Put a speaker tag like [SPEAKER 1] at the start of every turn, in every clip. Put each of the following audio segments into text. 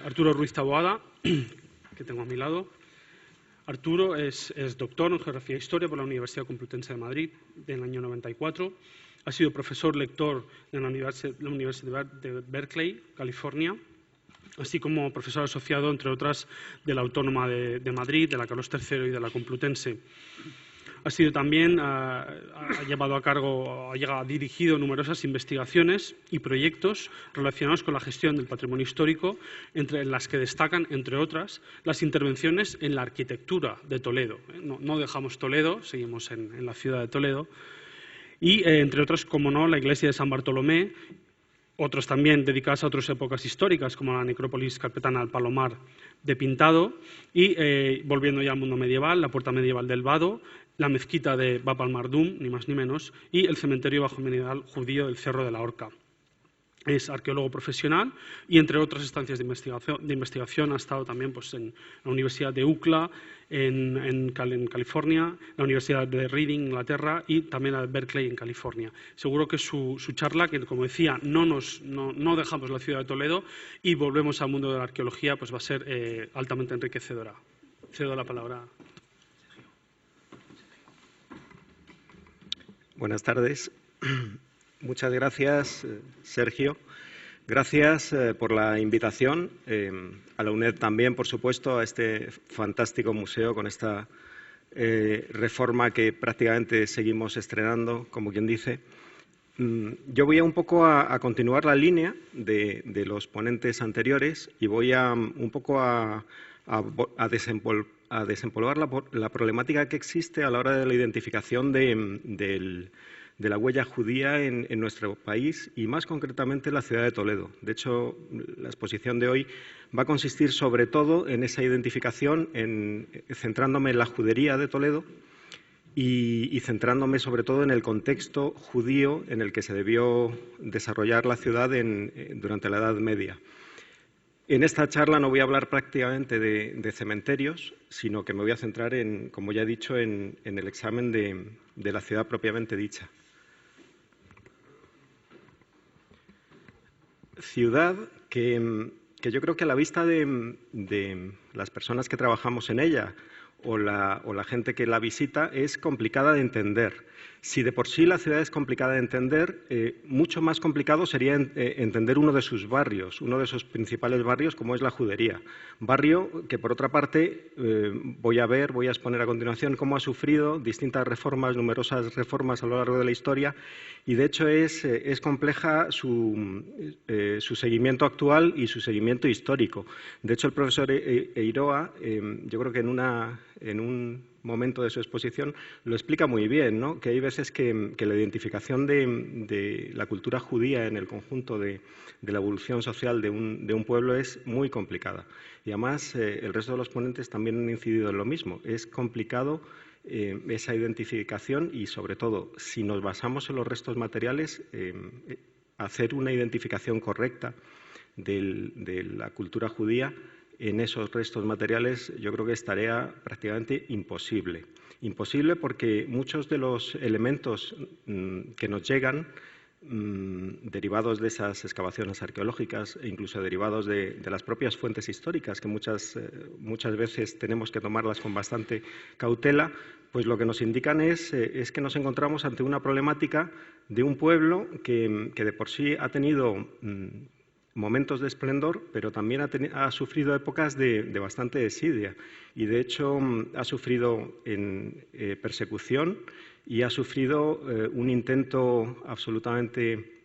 [SPEAKER 1] Arturo Ruiz Taboada, que tengo a mi lado. Arturo es doctor en Geografía e Historia por la Universidad Complutense de Madrid del año 94. Ha sido profesor lector en la Universidad de Berkeley, California, así como profesor asociado, entre otras, de la Autónoma de Madrid, de la Carlos III y de la Complutense. Ha sido también, ha dirigido numerosas investigaciones y proyectos relacionados con la gestión del patrimonio histórico, entre las que destacan, entre otras, las intervenciones en la arquitectura de Toledo. No dejamos Toledo, seguimos en la ciudad de Toledo. Y, entre otras, como no, la iglesia de San Bartolomé, otros también dedicados a otras épocas históricas, como la necrópolis carpetana del Palomar de Pintado, y, volviendo ya al mundo medieval, la puerta medieval del Vado, la mezquita de Bab al-Mardum, ni más ni menos, y el cementerio bajo medieval judío del Cerro de la Horca. Es arqueólogo profesional y, entre otras instancias de investigación, ha estado también en la Universidad de UCLA, en California, la Universidad de Reading, Inglaterra, y también la de Berkeley, en California. Seguro que su charla, que como decía, no dejamos la ciudad de Toledo y volvemos al mundo de la arqueología, pues va a ser altamente enriquecedora. Cedo la palabra.
[SPEAKER 2] Buenas tardes. Muchas gracias, Sergio. Gracias por la invitación. A la UNED también, por supuesto, a este fantástico museo con esta reforma que prácticamente seguimos estrenando, como quien dice. Yo voy un poco a continuar la línea de los ponentes anteriores y voy un poco a desempolvar la problemática que existe a la hora de la identificación de la huella judía en nuestro país y, más concretamente, en la ciudad de Toledo. De hecho, la exposición de hoy va a consistir sobre todo en esa identificación, centrándome en la judería de Toledo y centrándome sobre todo en el contexto judío en el que se debió desarrollar la ciudad durante la Edad Media. En esta charla no voy a hablar prácticamente de cementerios, sino que me voy a centrar, como ya he dicho, en el examen de la ciudad propiamente dicha. Ciudad que yo creo que a la vista de las personas que trabajamos en ella o la gente que la visita es complicada de entender. Si de por sí la ciudad es complicada de entender, mucho más complicado sería entender uno de sus barrios, uno de sus principales barrios, como es la Judería. Barrio que, por otra parte, voy a exponer a continuación cómo ha sufrido distintas reformas, numerosas reformas a lo largo de la historia, y de hecho es compleja su seguimiento actual y su seguimiento histórico. De hecho, el profesor Eiroa, yo creo que en un momento de su exposición lo explica muy bien, ¿no? Que hay veces que la identificación de la cultura judía en el conjunto de la evolución social de un pueblo es muy complicada. Y además el resto de los ponentes también han incidido en lo mismo. Es complicado esa identificación y, sobre todo, si nos basamos en los restos materiales, hacer una identificación correcta de la cultura judía en esos restos materiales, yo creo que es tarea prácticamente imposible. Imposible porque muchos de los elementos que nos llegan, derivados de esas excavaciones arqueológicas e incluso derivados de las propias fuentes históricas, que muchas veces tenemos que tomarlas con bastante cautela, pues lo que nos indican es que nos encontramos ante una problemática de un pueblo que de por sí ha tenido momentos de esplendor, pero también ha sufrido épocas de bastante desidia y, de hecho, ha sufrido persecución y ha sufrido un intento absolutamente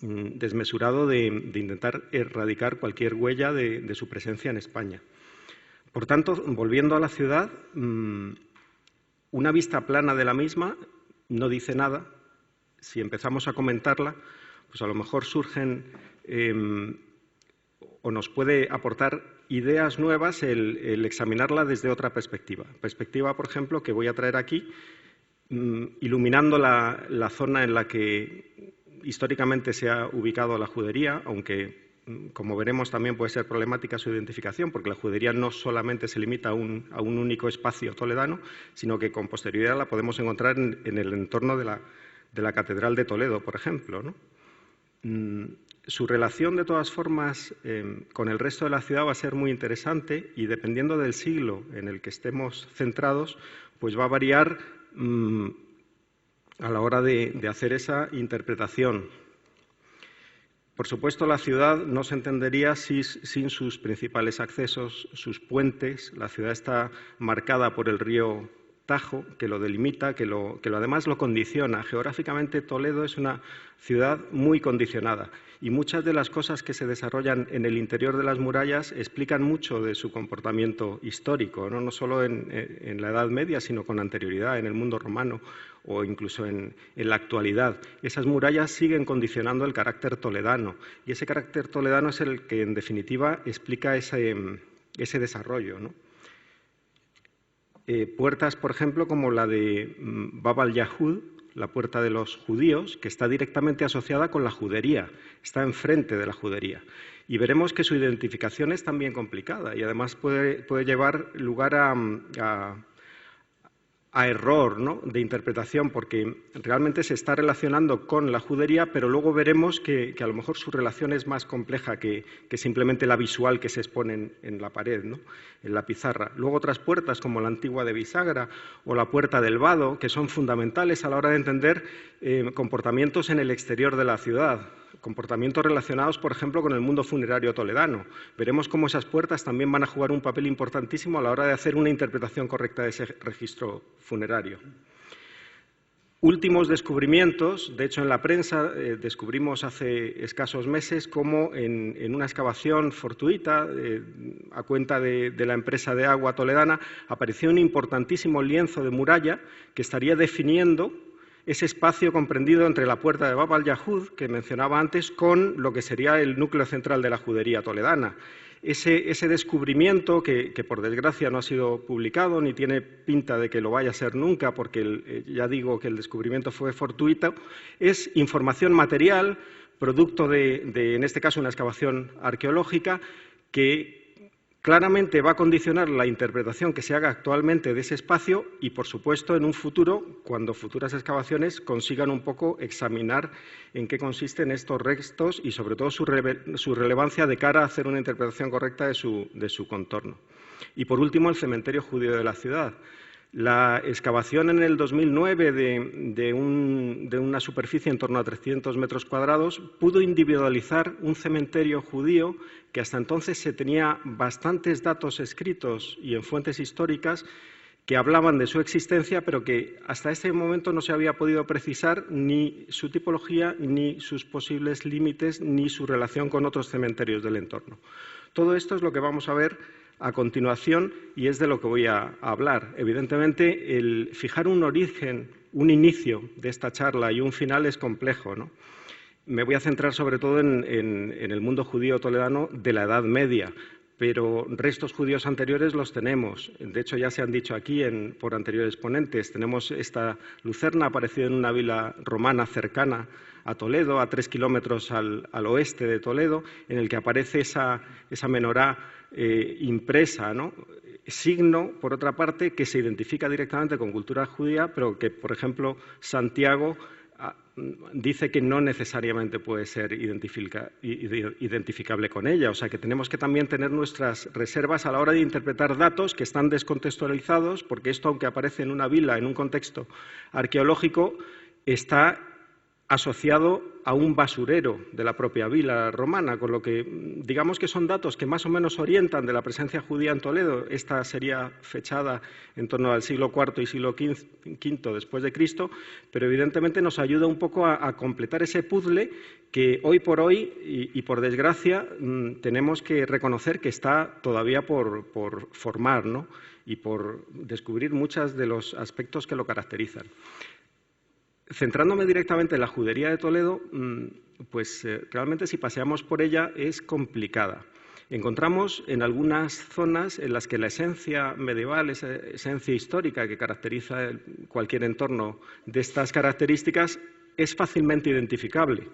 [SPEAKER 2] desmesurado de intentar erradicar cualquier huella de su presencia en España. Por tanto, volviendo a la ciudad, una vista plana de la misma no dice nada. Si empezamos a comentarla, pues a lo mejor surgen o nos puede aportar ideas nuevas el examinarla desde otra perspectiva. Perspectiva, por ejemplo, que voy a traer aquí, iluminando la zona en la que históricamente se ha ubicado la judería, aunque, como veremos, también puede ser problemática su identificación, porque la judería no solamente se limita a un único espacio toledano, sino que con posterioridad la podemos encontrar en el entorno de la Catedral de Toledo, por ejemplo, ¿no? Su relación, de todas formas, con el resto de la ciudad va a ser muy interesante y, dependiendo del siglo en el que estemos centrados, pues va a variar a la hora de hacer esa interpretación. Por supuesto, la ciudad no se entendería sin sus principales accesos, sus puentes. La ciudad está marcada por el río Tajo, que lo delimita, que además lo condiciona. Geográficamente, Toledo es una ciudad muy condicionada y muchas de las cosas que se desarrollan en el interior de las murallas explican mucho de su comportamiento histórico, no solo en la Edad Media, sino con anterioridad, en el mundo romano o incluso en la actualidad. Esas murallas siguen condicionando el carácter toledano y ese carácter toledano es el que, en definitiva, explica ese desarrollo, ¿no? Puertas, por ejemplo, como la de Bab al-Yahud, la puerta de los judíos, que está directamente asociada con la judería, está enfrente de la judería. Y veremos que su identificación es también complicada y además puede llevar lugar a error, ¿no?, de interpretación, porque realmente se está relacionando con la judería, pero luego veremos que a lo mejor su relación es más compleja que simplemente la visual que se expone en la pared, ¿no?, en la pizarra. Luego otras puertas, como la antigua de Bisagra o la puerta del Vado, que son fundamentales a la hora de entender comportamientos en el exterior de la ciudad, comportamientos relacionados, por ejemplo, con el mundo funerario toledano. Veremos cómo esas puertas también van a jugar un papel importantísimo a la hora de hacer una interpretación correcta de ese registro funerario. Últimos descubrimientos, de hecho en la prensa descubrimos hace escasos meses cómo en una excavación fortuita a cuenta de la empresa de agua toledana apareció un importantísimo lienzo de muralla que estaría definiendo ese espacio comprendido entre la puerta de Bab al-Yahud, que mencionaba antes, con lo que sería el núcleo central de la judería toledana. Ese descubrimiento, que por desgracia no ha sido publicado, ni tiene pinta de que lo vaya a ser nunca, porque ya digo que el descubrimiento fue fortuito, es información material, producto de, en este caso, una excavación arqueológica, que claramente va a condicionar la interpretación que se haga actualmente de ese espacio y, por supuesto, en un futuro, cuando futuras excavaciones consigan un poco examinar en qué consisten estos restos y, sobre todo, su relevancia de cara a hacer una interpretación correcta de su contorno. Y, por último, el cementerio judío de la ciudad. La excavación en el 2009 de una superficie en torno a 300 metros cuadrados pudo individualizar un cementerio judío que hasta entonces se tenía bastantes datos escritos y en fuentes históricas que hablaban de su existencia, pero que hasta ese momento no se había podido precisar ni su tipología, ni sus posibles límites, ni su relación con otros cementerios del entorno. Todo esto es lo que vamos a ver a continuación y es de lo que voy a hablar. Evidentemente, el fijar un origen, un inicio de esta charla y un final es complejo, ¿no? Me voy a centrar sobre todo en el mundo judío toledano de la Edad Media, pero restos judíos anteriores los tenemos. De hecho, ya se han dicho aquí por anteriores ponentes. Tenemos esta lucerna aparecida en una vila romana cercana a Toledo, a 3 kilómetros al oeste de Toledo, en el que aparece esa menorá impresa, ¿no? Signo, por otra parte, que se identifica directamente con cultura judía, pero que, por ejemplo, Santiago dice que no necesariamente puede ser identificable con ella. O sea, que tenemos que también tener nuestras reservas a la hora de interpretar datos que están descontextualizados, porque esto, aunque aparece en una vila, en un contexto arqueológico, está asociado a un basurero de la propia vila romana, con lo que digamos que son datos que más o menos orientan de la presencia judía en Toledo. Esta sería fechada en torno al siglo IV y siglo V después de Cristo, pero evidentemente nos ayuda un poco a completar ese puzzle que hoy por hoy y por desgracia tenemos que reconocer que está todavía por formar, ¿no?, y por descubrir muchos de los aspectos que lo caracterizan. Centrándome directamente en la judería de Toledo, pues realmente si paseamos por ella es complicada. Encontramos en algunas zonas en las que la esencia medieval, esa esencia histórica que caracteriza cualquier entorno de estas características, es fácilmente identificable.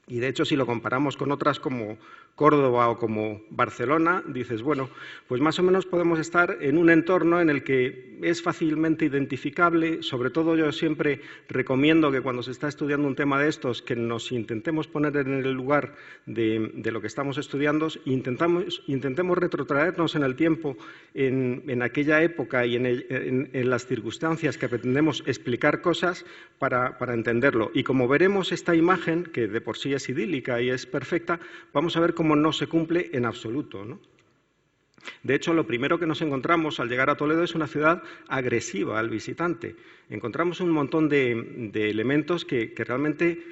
[SPEAKER 2] Y de hecho, si lo comparamos con otras como Córdoba o como Barcelona, dices, bueno, pues más o menos podemos estar en un entorno en el que es fácilmente identificable. Sobre todo yo siempre recomiendo que cuando se está estudiando un tema de estos, que nos intentemos poner en el lugar de lo que estamos estudiando, intentemos retrotraernos en el tiempo, en aquella época y en las circunstancias que pretendemos explicar cosas para entenderlo. Y como veremos esta imagen, que de por sí es idílica y es perfecta, vamos a ver cómo no se cumple en absoluto, ¿no? De hecho, lo primero que nos encontramos al llegar a Toledo es una ciudad agresiva al visitante. Encontramos un montón de elementos que realmente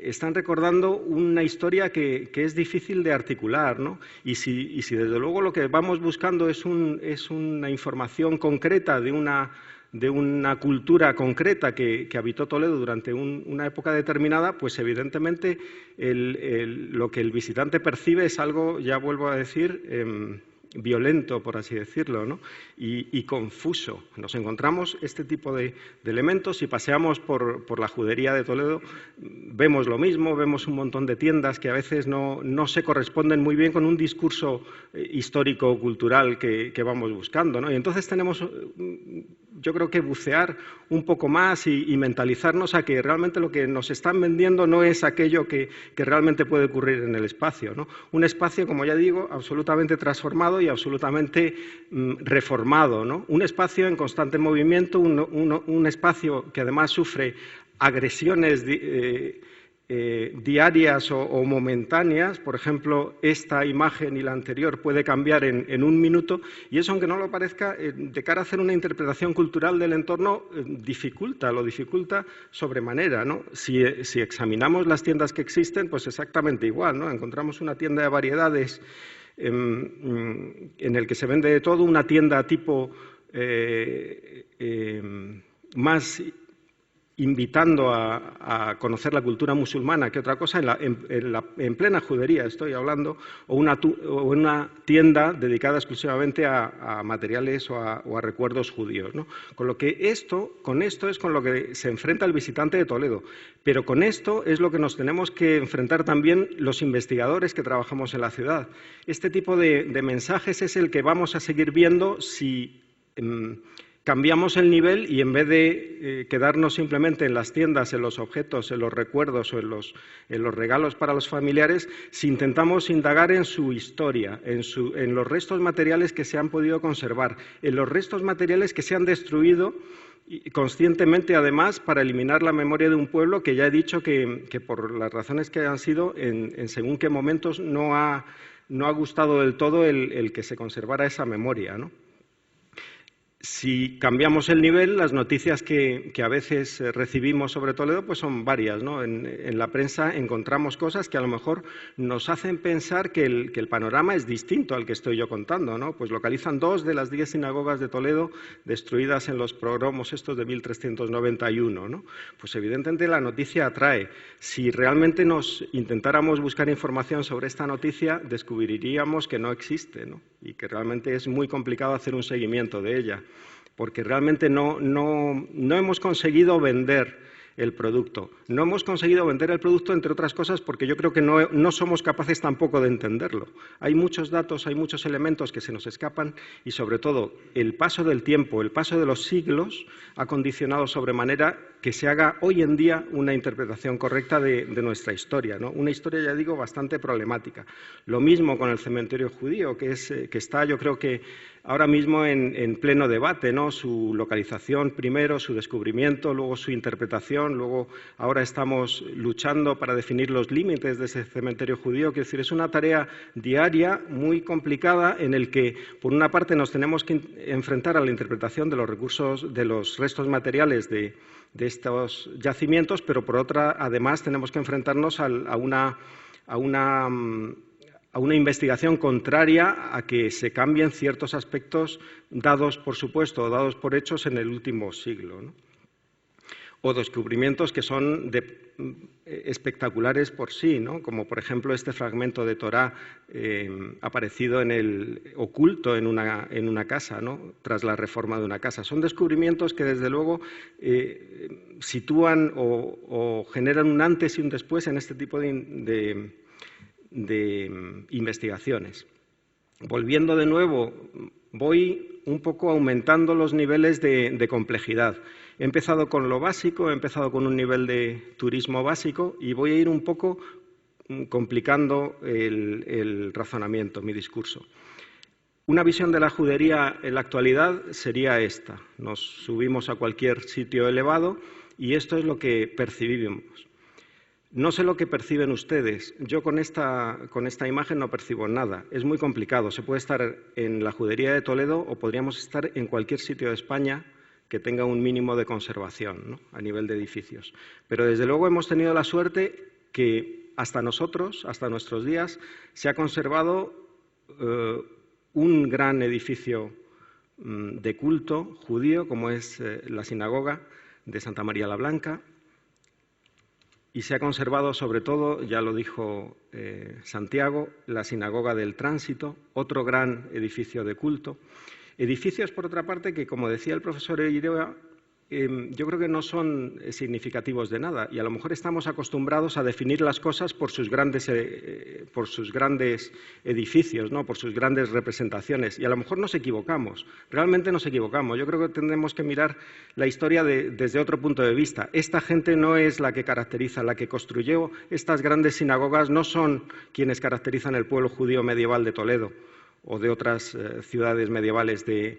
[SPEAKER 2] están recordando una historia que es difícil de articular, ¿no? Y si desde luego lo que vamos buscando es una información concreta de una cultura concreta que habitó Toledo durante una época determinada, pues evidentemente lo que el visitante percibe es algo, ya vuelvo a decir, violento, por así decirlo, ¿no? y confuso. Nos encontramos este tipo de elementos. Si paseamos por la judería de Toledo, vemos lo mismo, vemos un montón de tiendas que a veces no se corresponden muy bien con un discurso histórico, cultural que vamos buscando, ¿no? Y entonces tenemos, yo creo, que bucear un poco más y mentalizarnos a que realmente lo que nos están vendiendo no es aquello que realmente puede ocurrir en el espacio, ¿no? Un espacio, como ya digo, absolutamente transformado y absolutamente reformado, ¿no? Un espacio en constante movimiento, un espacio que además sufre agresiones diarias o momentáneas. Por ejemplo, esta imagen y la anterior puede cambiar en un minuto, y eso, aunque no lo parezca, de cara a hacer una interpretación cultural del entorno, lo dificulta sobremanera, ¿no? Si examinamos las tiendas que existen, pues exactamente igual, ¿no? Encontramos una tienda de variedades en el que se vende de todo, una tienda tipo más invitando a conocer la cultura musulmana que otra cosa, en plena judería estoy hablando, o una tienda dedicada exclusivamente a materiales o a recuerdos judíos, ¿no? Con esto es con lo que se enfrenta el visitante de Toledo, pero con esto es lo que nos tenemos que enfrentar también los investigadores que trabajamos en la ciudad. Este tipo de mensajes es el que vamos a seguir viendo si cambiamos el nivel, y en vez de quedarnos simplemente en las tiendas, en los objetos, en los recuerdos o en los regalos para los familiares, si intentamos indagar en su historia, en los restos materiales que se han podido conservar, en los restos materiales que se han destruido conscientemente, además, para eliminar la memoria de un pueblo que ya he dicho que por las razones que han sido, en según qué momentos no ha gustado del todo el que se conservara esa memoria, ¿no? Si cambiamos el nivel, las noticias que a veces recibimos sobre Toledo pues son varias, ¿no? En la prensa encontramos cosas que a lo mejor nos hacen pensar que el panorama es distinto al que estoy yo contando, ¿no? Pues localizan 2 de las 10 sinagogas de Toledo destruidas en los pogromos estos de 1391, ¿no? Pues evidentemente la noticia atrae. Si realmente nos intentáramos buscar información sobre esta noticia, descubriríamos que no existe, ¿no? Y que realmente es muy complicado hacer un seguimiento de ella, porque realmente no hemos conseguido vender el producto. No hemos conseguido vender el producto, entre otras cosas, porque yo creo que no somos capaces tampoco de entenderlo. Hay muchos datos, hay muchos elementos que se nos escapan, y sobre todo el paso del tiempo, el paso de los siglos ha condicionado sobremanera que se haga hoy en día una interpretación correcta de nuestra historia, ¿no? Una historia, ya digo, bastante problemática. Lo mismo con el cementerio judío, que está, yo creo que ahora mismo en pleno debate, ¿no? Su localización primero, su descubrimiento, luego su interpretación, luego ahora estamos luchando para definir los límites de ese cementerio judío. Quiero decir, es una tarea diaria muy complicada en el que, por una parte, nos tenemos que enfrentar a la interpretación de los recursos, de los restos materiales de estos yacimientos, pero por otra, además, tenemos que enfrentarnos a una investigación contraria a que se cambien ciertos aspectos dados por supuesto o dados por hechos en el último siglo, ¿no? o descubrimientos que son espectaculares por sí, ¿no? Como por ejemplo este fragmento de Torá aparecido oculto en una casa, ¿no? Tras la reforma de una casa. Son descubrimientos que desde luego sitúan o generan un antes y un después en este tipo de investigaciones. Volviendo de nuevo, voy un poco aumentando los niveles de complejidad. He empezado con lo básico, he empezado con un nivel de turismo básico y voy a ir un poco complicando el razonamiento, mi discurso. Una visión de la judería en la actualidad sería esta. Nos subimos a cualquier sitio elevado y esto es lo que percibimos. No sé lo que perciben ustedes. Yo con esta imagen no percibo nada. Es muy complicado. Se puede estar en la judería de Toledo o podríamos estar en cualquier sitio de España que tenga un mínimo de conservación, ¿no? A nivel de edificios. Pero desde luego hemos tenido la suerte que hasta nosotros, hasta nuestros días, se ha conservado un gran edificio de culto judío, como es la sinagoga de Santa María la Blanca, y se ha conservado sobre todo, ya lo dijo Santiago, la sinagoga del Tránsito, otro gran edificio de culto. Edificios, por otra parte, que, como decía el profesor Eiroa, yo creo que no son significativos de nada y a lo mejor estamos acostumbrados a definir las cosas por sus grandes edificios, ¿no? Por sus grandes representaciones y a lo mejor nos equivocamos, realmente nos equivocamos. Yo creo que tendremos que mirar la historia desde otro punto de vista. Esta gente no es la que caracteriza, la que construyó estas grandes sinagogas no son quienes caracterizan el pueblo judío medieval de Toledo o de otras ciudades medievales de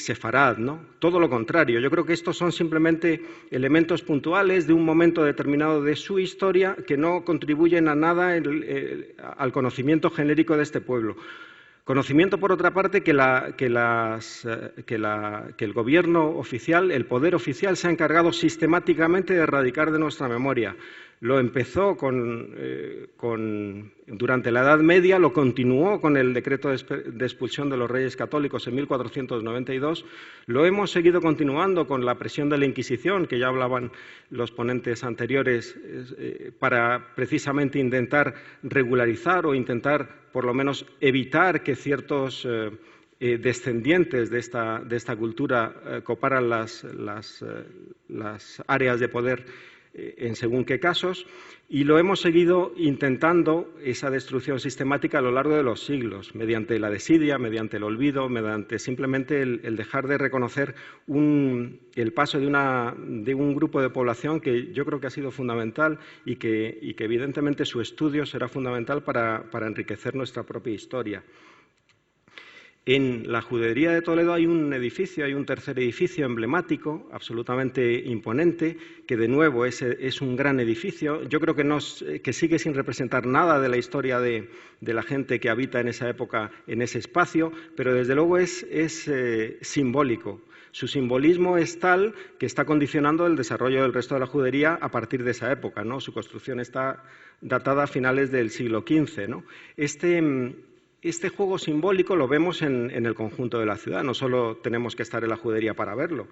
[SPEAKER 2] Sefarad, ¿no? Todo lo contrario. Yo creo que estos son simplemente elementos puntuales de un momento determinado de su historia que no contribuyen a nada al conocimiento genérico de este pueblo. Conocimiento, por otra parte, que el gobierno oficial, el poder oficial, se ha encargado sistemáticamente de erradicar de nuestra memoria. Lo empezó durante la Edad Media, lo continuó con el decreto de expulsión de los reyes católicos en 1492, lo hemos seguido continuando con la presión de la Inquisición, que ya hablaban los ponentes anteriores, para precisamente intentar regularizar o intentar, por lo menos, evitar que ciertos descendientes de esta cultura coparan las áreas de poder en según qué casos, y lo hemos seguido intentando, esa destrucción sistemática, a lo largo de los siglos, mediante la desidia, mediante el olvido, mediante simplemente el dejar de reconocer el paso de un grupo de población que yo creo que ha sido fundamental y que evidentemente su estudio será fundamental para enriquecer nuestra propia historia. En la judería de Toledo hay un tercer edificio emblemático, absolutamente imponente, que de nuevo es un gran edificio. Yo creo que sigue sin representar nada de la historia de la gente que habita en esa época, en ese espacio, pero desde luego es simbólico. Su simbolismo es tal que está condicionando el desarrollo del resto de la judería a partir de esa época, ¿no? Su construcción está datada a finales del siglo XV, ¿no? Este juego simbólico lo vemos en el conjunto de la ciudad, no solo tenemos que estar en la judería para verlo.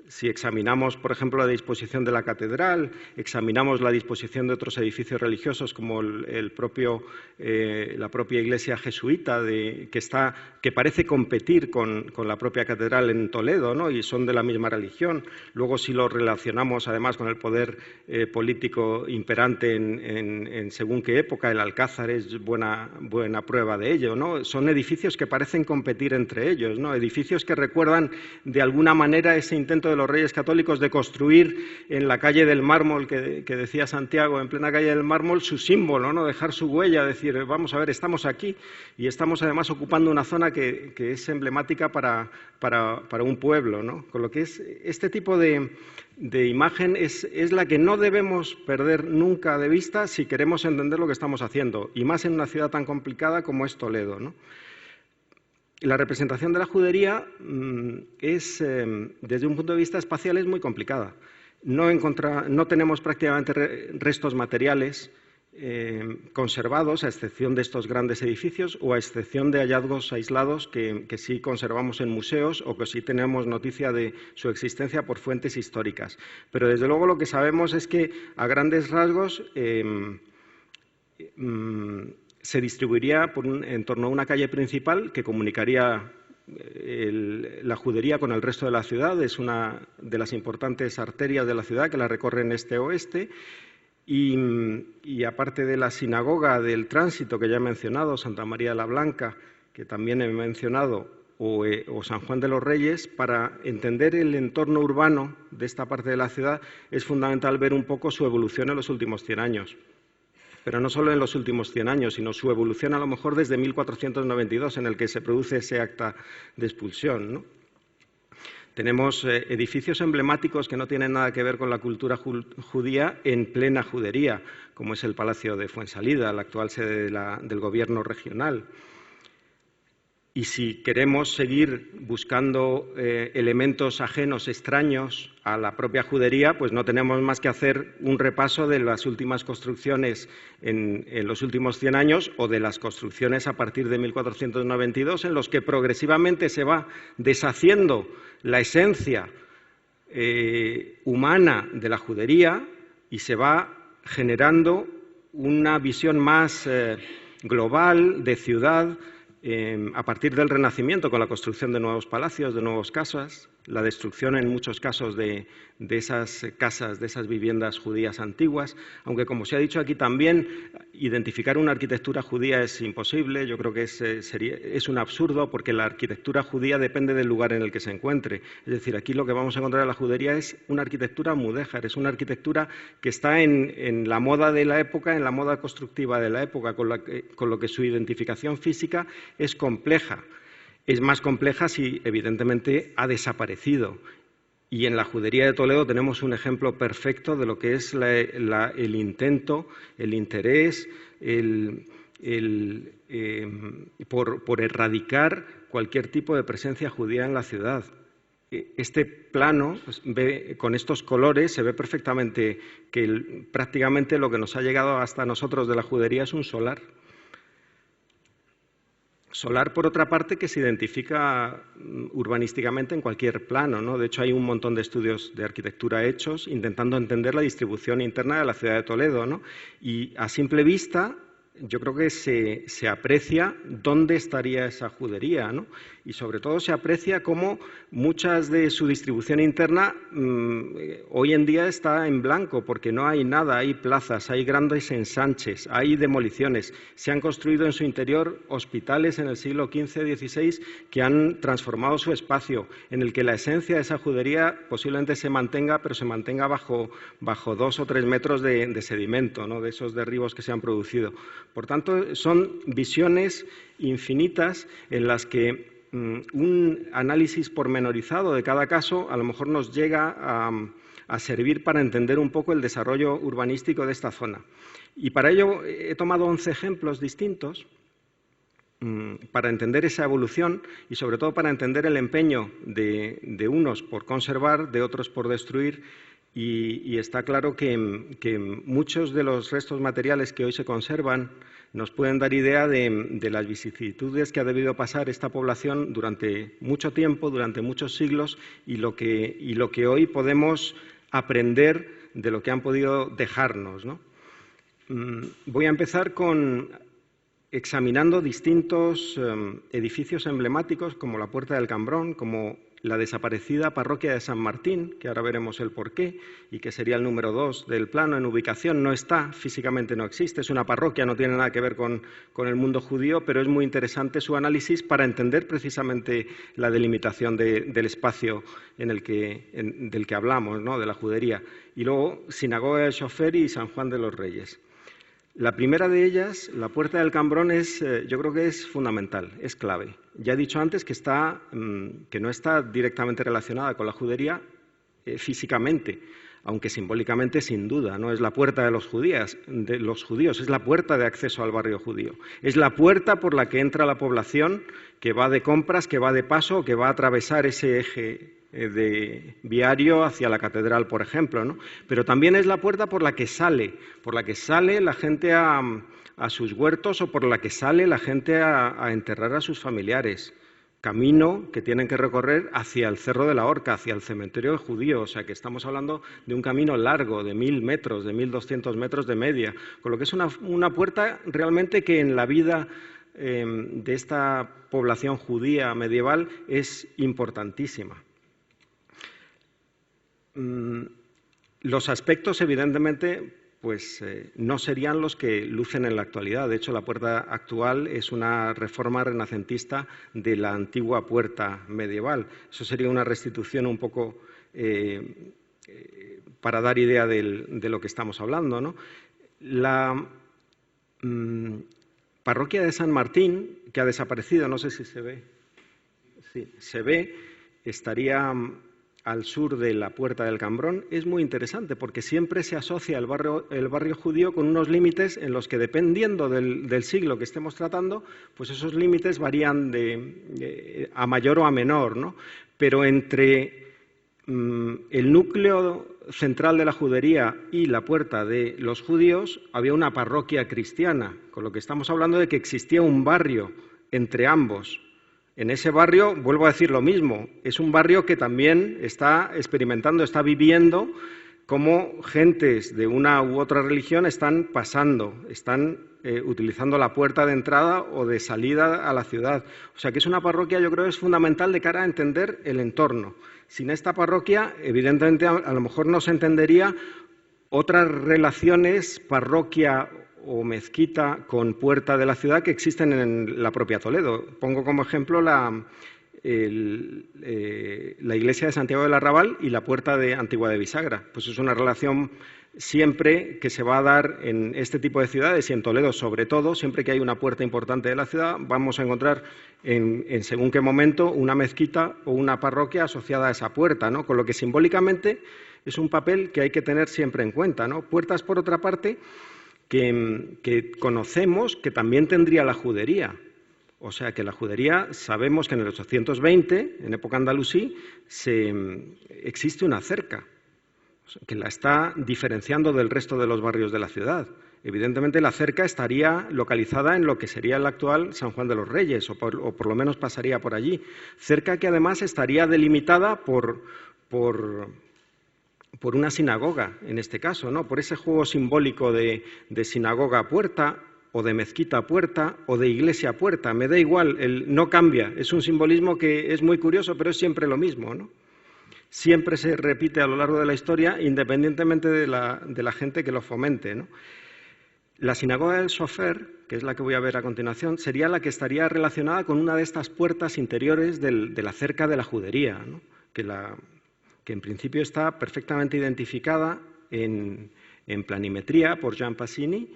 [SPEAKER 2] Si examinamos, por ejemplo, la disposición de la catedral, examinamos la disposición de otros edificios religiosos como la propia iglesia jesuita que parece competir con la propia catedral en Toledo, ¿no? Y son de la misma religión. Luego, si lo relacionamos además con el poder político imperante en según qué época, el Alcázar es buena prueba de ello, ¿no? Son edificios que parecen competir entre ellos, ¿no? Edificios que recuerdan de alguna manera ese intento de los reyes católicos de construir en la calle del mármol que decía Santiago, en plena calle del mármol, su símbolo, ¿no? Dejar su huella, decir, vamos a ver, estamos aquí y estamos además ocupando una zona que es emblemática para un pueblo, ¿no? Con lo que es este tipo de imagen es la que no debemos perder nunca de vista si queremos entender lo que estamos haciendo, y más en una ciudad tan complicada como es Toledo, ¿no? La representación de la judería desde un punto de vista espacial es muy complicada. No tenemos prácticamente restos materiales conservados, a excepción de estos grandes edificios o a excepción de hallazgos aislados que sí conservamos en museos o que sí tenemos noticia de su existencia por fuentes históricas. Pero, desde luego, lo que sabemos es que, a grandes rasgos, se distribuiría en torno a una calle principal que comunicaría la Judería con el resto de la ciudad. Es una de las importantes arterias de la ciudad que la recorren este-oeste. Y aparte de la sinagoga del tránsito que ya he mencionado, Santa María de la Blanca, que también he mencionado, o San Juan de los Reyes, para entender el entorno urbano de esta parte de la ciudad es fundamental ver un poco su evolución en los últimos 100 años. Pero no solo en los últimos 100 años, sino su evolución a lo mejor desde 1492, en el que se produce ese acta de expulsión, ¿no? Tenemos edificios emblemáticos que no tienen nada que ver con la cultura judía en plena judería, como es el Palacio de Fuensalida, la actual sede del gobierno regional. Y si queremos seguir buscando elementos ajenos, extraños a la propia judería, pues no tenemos más que hacer un repaso de las últimas construcciones en los últimos 100 años o de las construcciones a partir de 1492, en los que progresivamente se va deshaciendo la esencia humana de la judería y se va generando una visión más global de ciudad, a partir del Renacimiento, con la construcción de nuevos palacios, de nuevas casas, la destrucción en muchos casos de esas casas, de esas viviendas judías antiguas, aunque, como se ha dicho aquí también, identificar una arquitectura judía es imposible. Yo creo que es un absurdo, porque la arquitectura judía depende del lugar en el que se encuentre. Es decir, aquí lo que vamos a encontrar en la judería es una arquitectura mudéjar, es una arquitectura que está en la moda de la época, en la moda constructiva de la época, con lo que su identificación física es compleja. Es más compleja si, evidentemente, ha desaparecido. Y en la Judería de Toledo tenemos un ejemplo perfecto de lo que es el intento, el interés, por erradicar cualquier tipo de presencia judía en la ciudad. Este plano, con estos colores, se ve perfectamente que prácticamente lo que nos ha llegado hasta nosotros de la judería es un solar. Solar, por otra parte, que se identifica urbanísticamente en cualquier plano, ¿no? De hecho, hay un montón de estudios de arquitectura hechos intentando entender la distribución interna de la ciudad de Toledo, ¿no? Y a simple vista, yo creo que se aprecia dónde estaría esa judería, ¿no? Y sobre todo se aprecia cómo muchas de su distribución interna hoy en día está en blanco, porque no hay nada, hay plazas, hay grandes ensanches, hay demoliciones. Se han construido en su interior hospitales en el siglo XV-XVI que han transformado su espacio, en el que la esencia de esa judería posiblemente se mantenga, pero se mantenga bajo 2 o 3 metros de sedimento, ¿no? De esos derribos que se han producido. Por tanto, son visiones infinitas en las que un análisis pormenorizado de cada caso a lo mejor nos llega a servir para entender un poco el desarrollo urbanístico de esta zona. Y para ello he tomado 11 ejemplos distintos para entender esa evolución y, sobre todo, para entender el empeño de unos por conservar, de otros por destruir. Y está claro que muchos de los restos materiales que hoy se conservan nos pueden dar idea de las vicisitudes que ha debido pasar esta población durante mucho tiempo, durante muchos siglos, y lo que hoy podemos aprender de lo que han podido dejarnos, ¿no? Voy a empezar examinando distintos edificios emblemáticos, como la Puerta del Cambrón, como la desaparecida parroquia de San Martín, que ahora veremos el porqué, y que sería el número 2 del plano. En ubicación no está, físicamente no existe, es una parroquia, no tiene nada que ver con el mundo judío, pero es muy interesante su análisis para entender precisamente la delimitación del espacio del que hablamos, ¿no? De la judería. Y luego, Sinagoga de Sofer y San Juan de los Reyes. La primera de ellas, la Puerta del Cambrón, yo creo que es fundamental, es clave. Ya he dicho antes que no está directamente relacionada con la judería físicamente, aunque simbólicamente sin duda, ¿no? Es la puerta de los judíos, es la puerta de acceso al barrio judío. Es la puerta por la que entra la población que va de compras, que va de paso, que va a atravesar ese eje de viario hacia la catedral, por ejemplo, ¿no? Pero también es la puerta por la que sale la gente a sus huertos o por la que sale la gente a enterrar a sus familiares. Camino que tienen que recorrer hacia el Cerro de la Horca, hacia el cementerio judío, o sea que estamos hablando de un camino largo, de 1000 metros, de 1200 metros de media, con lo que es una puerta realmente que en la vida de esta población judía medieval es importantísima. Los aspectos, evidentemente, pues no serían los que lucen en la actualidad. De hecho, la puerta actual es una reforma renacentista de la antigua puerta medieval. Eso sería una restitución un poco para dar idea de lo que estamos hablando, ¿no? La parroquia de San Martín, que ha desaparecido, no sé si se ve, sí, se ve, estaría al sur de la Puerta del Cambrón, es muy interesante porque siempre se asocia el barrio judío con unos límites en los que, dependiendo del siglo que estemos tratando, pues esos límites varían a mayor o a menor, ¿no? Pero entre el núcleo central de la judería y la Puerta de los judíos había una parroquia cristiana, con lo que estamos hablando de que existía un barrio entre ambos. En ese barrio, vuelvo a decir lo mismo, es un barrio que también está experimentando, está viviendo cómo gentes de una u otra religión están pasando, están utilizando la puerta de entrada o de salida a la ciudad. O sea que es una parroquia, yo creo que es fundamental de cara a entender el entorno. Sin esta parroquia, evidentemente, a lo mejor no se entendería otras relaciones parroquia o mezquita con puerta de la ciudad que existen en la propia Toledo. Pongo como ejemplo la iglesia de Santiago del Arrabal y la puerta de Antigua de Bisagra. Pues es una relación siempre que se va a dar en este tipo de ciudades y en Toledo sobre todo, siempre que hay una puerta importante de la ciudad, vamos a encontrar en según qué momento una mezquita o una parroquia asociada a esa puerta, ¿no? Con lo que simbólicamente es un papel que hay que tener siempre en cuenta, ¿no? Puertas, por otra parte, que conocemos que también tendría la judería. O sea que la judería, sabemos que en el 820, en época andalusí, existe una cerca, que la está diferenciando del resto de los barrios de la ciudad. Evidentemente la cerca estaría localizada en lo que sería el actual San Juan de los Reyes, o por lo menos pasaría por allí. Cerca que además estaría delimitada por una sinagoga, en este caso, ¿no? Por ese juego simbólico de sinagoga puerta, o de mezquita puerta, o de iglesia puerta. Me da igual, no cambia. Es un simbolismo que es muy curioso, pero es siempre lo mismo, ¿no? Siempre se repite a lo largo de la historia, independientemente de la gente que lo fomente, ¿no? La sinagoga del Sofer, que es la que voy a ver a continuación, sería la que estaría relacionada con una de estas puertas interiores de la cerca de la judería, ¿no? Que en principio está perfectamente identificada en planimetría por Jean Passini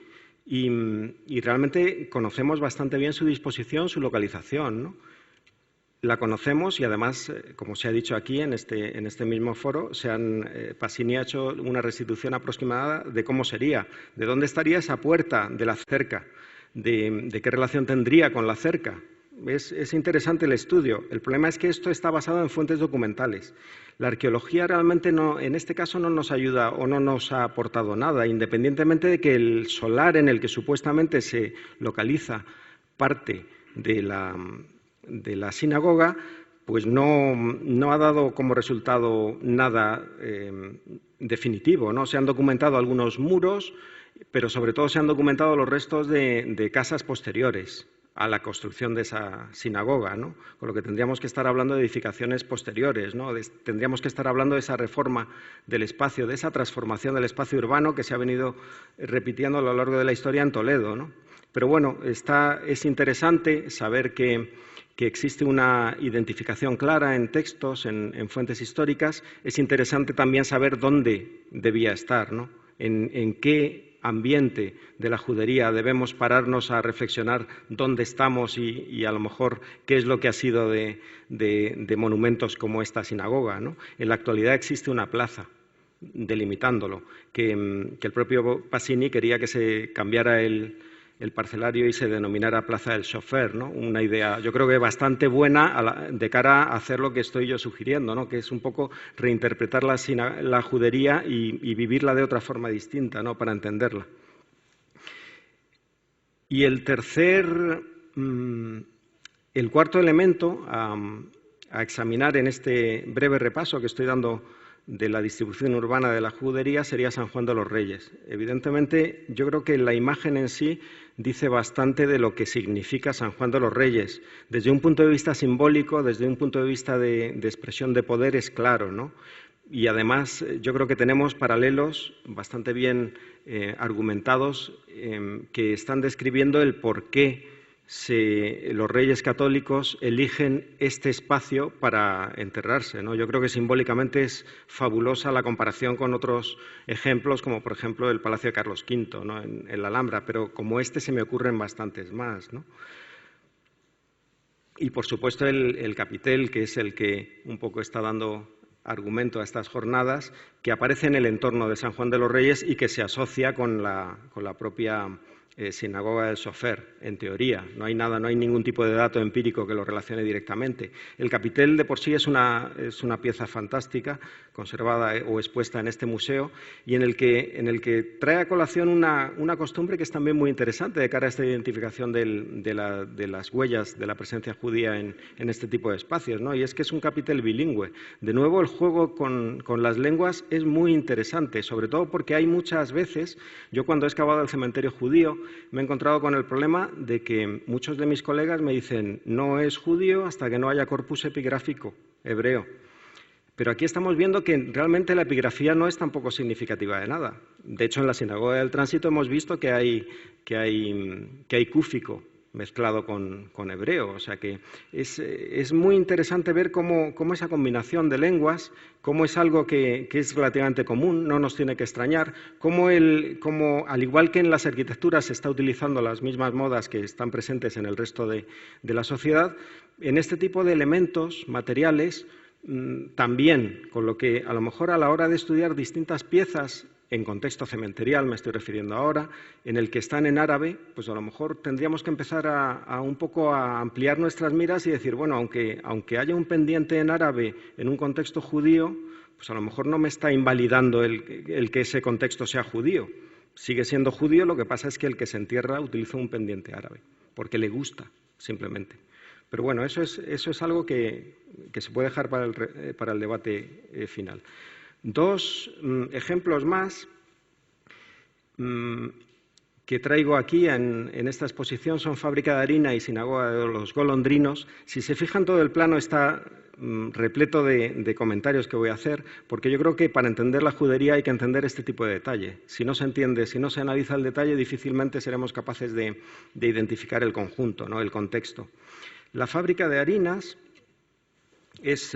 [SPEAKER 2] y realmente conocemos bastante bien su disposición, su localización, ¿no? La conocemos y además, como se ha dicho aquí en este mismo foro, Passini ha hecho una restitución aproximada de cómo sería, de dónde estaría esa puerta de la cerca, de qué relación tendría con la cerca. Es interesante el estudio. El problema es que esto está basado en fuentes documentales. La arqueología realmente en este caso no nos ayuda o no nos ha aportado nada, independientemente de que el solar en el que supuestamente se localiza parte de la sinagoga, pues no ha dado como resultado nada definitivo, ¿no? Se han documentado algunos muros, pero sobre todo se han documentado los restos de casas posteriores a la construcción de esa sinagoga, ¿no? Con lo que tendríamos que estar hablando de edificaciones posteriores, ¿no? Tendríamos que estar hablando de esa reforma del espacio, de esa transformación del espacio urbano que se ha venido repitiendo a lo largo de la historia en Toledo, ¿no? Pero bueno, es interesante saber que existe una identificación clara en textos, en fuentes históricas. Es interesante también saber dónde debía estar, ¿no? En qué ambiente de la judería debemos pararnos a reflexionar dónde estamos y a lo mejor qué es lo que ha sido de monumentos como esta sinagoga, ¿no? En la actualidad existe una plaza delimitándolo, que el propio Passini quería que se cambiara el el parcelario y se denominara Plaza del Chofer, ¿no? Una idea, yo creo que bastante buena de cara a hacer lo que estoy yo sugiriendo, ¿no? Que es un poco reinterpretar la judería y vivirla de otra forma distinta, ¿no? Para entenderla. Y el cuarto elemento a examinar en este breve repaso que estoy dando de la distribución urbana de la judería sería San Juan de los Reyes. Evidentemente, yo creo que la imagen en sí dice bastante de lo que significa San Juan de los Reyes. Desde un punto de vista simbólico, desde un punto de vista de expresión de poder, es claro, ¿no? Y además, yo creo que tenemos paralelos bastante bien argumentados que están describiendo el por qué los reyes católicos eligen este espacio para enterrarse, ¿no? Yo creo que simbólicamente es fabulosa la comparación con otros ejemplos, como por ejemplo el Palacio de Carlos V, ¿no? en la Alhambra, pero como este se me ocurren bastantes más, ¿no? Y por supuesto el capitel, que es el que un poco está dando argumento a estas jornadas, que aparece en el entorno de San Juan de los Reyes y que se asocia con la propia sinagoga del Chofer, en teoría. No hay ningún tipo de dato empírico que lo relacione directamente. El capitel de por sí es una pieza fantástica, conservada o expuesta en este museo, y en el que trae a colación una costumbre que es también muy interesante de cara a esta identificación de las huellas de la presencia judía en este tipo de espacios, ¿no? Y es que es un capitel bilingüe. De nuevo, el juego con las lenguas es muy interesante, sobre todo porque hay muchas veces, yo cuando he excavado el cementerio judío, me he encontrado con el problema de que muchos de mis colegas me dicen no es judío hasta que no haya corpus epigráfico hebreo. Pero aquí estamos viendo que realmente la epigrafía no es tampoco significativa de nada. De hecho, en la Sinagoga del Tránsito hemos visto que hay cúfico mezclado con hebreo. O sea que es muy interesante ver cómo esa combinación de lenguas, cómo es algo que es relativamente común, no nos tiene que extrañar, cómo al igual que en las arquitecturas se está utilizando las mismas modas que están presentes en el resto de la sociedad, en este tipo de elementos materiales también, con lo que a lo mejor a la hora de estudiar distintas piezas en contexto cementerial, me estoy refiriendo ahora, en el que están en árabe, pues a lo mejor tendríamos que empezar un poco a ampliar nuestras miras y decir, bueno, aunque haya un pendiente en árabe en un contexto judío, pues a lo mejor no me está invalidando el que ese contexto sea judío. Sigue siendo judío, lo que pasa es que el que se entierra utiliza un pendiente árabe, porque le gusta, simplemente. Pero bueno, eso es algo que se puede dejar para el debate final. Dos ejemplos más que traigo aquí en esta exposición son Fábrica de Harina y Sinagoga de los Golondrinos. Si se fijan, todo el plano está repleto de comentarios que voy a hacer, porque yo creo que para entender la judería hay que entender este tipo de detalle. Si no se entiende, si no se analiza el detalle, difícilmente seremos capaces de identificar el conjunto, ¿no? El contexto. La Fábrica de Harinas es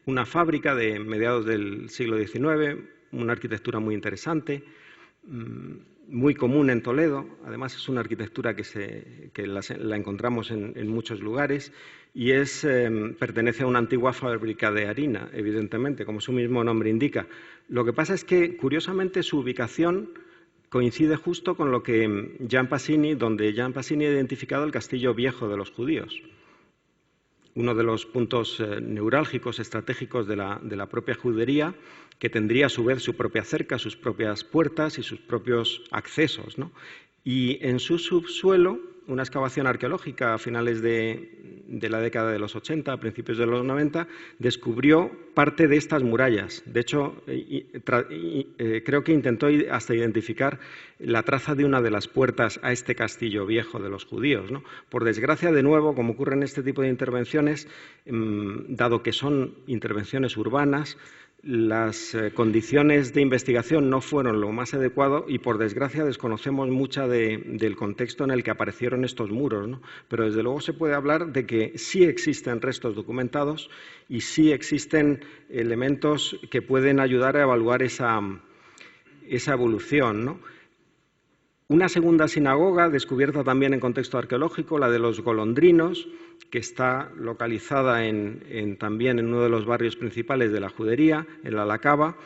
[SPEAKER 2] una fábrica de mediados del siglo XIX, una arquitectura muy interesante, muy común en Toledo. Además, es una arquitectura que la encontramos en muchos lugares y pertenece a una antigua fábrica de harina, evidentemente, como su mismo nombre indica. Lo que pasa es que, curiosamente, su ubicación coincide justo con donde Jean Passini ha identificado el castillo viejo de los judíos. Uno de los puntos neurálgicos, estratégicos de la propia judería, que tendría a su vez su propia cerca, sus propias puertas y sus propios accesos, ¿no? Y en su subsuelo, una excavación arqueológica a finales de la década de los 80, a principios de los 90, descubrió parte de estas murallas. De hecho, creo que intentó hasta identificar la traza de una de las puertas a este castillo viejo de los judíos, ¿no? Por desgracia, de nuevo, como ocurre en este tipo de intervenciones, dado que son intervenciones urbanas, las condiciones de investigación no fueron lo más adecuado y, por desgracia, desconocemos mucho del contexto en el que aparecieron estos muros, ¿no? Pero, desde luego, se puede hablar de que sí existen restos documentados y sí existen elementos que pueden ayudar a evaluar esa evolución, ¿no? Una segunda sinagoga, descubierta también en contexto arqueológico, la de los Golondrinos, que está localizada también en uno de los barrios principales de la judería, en la Alacaba,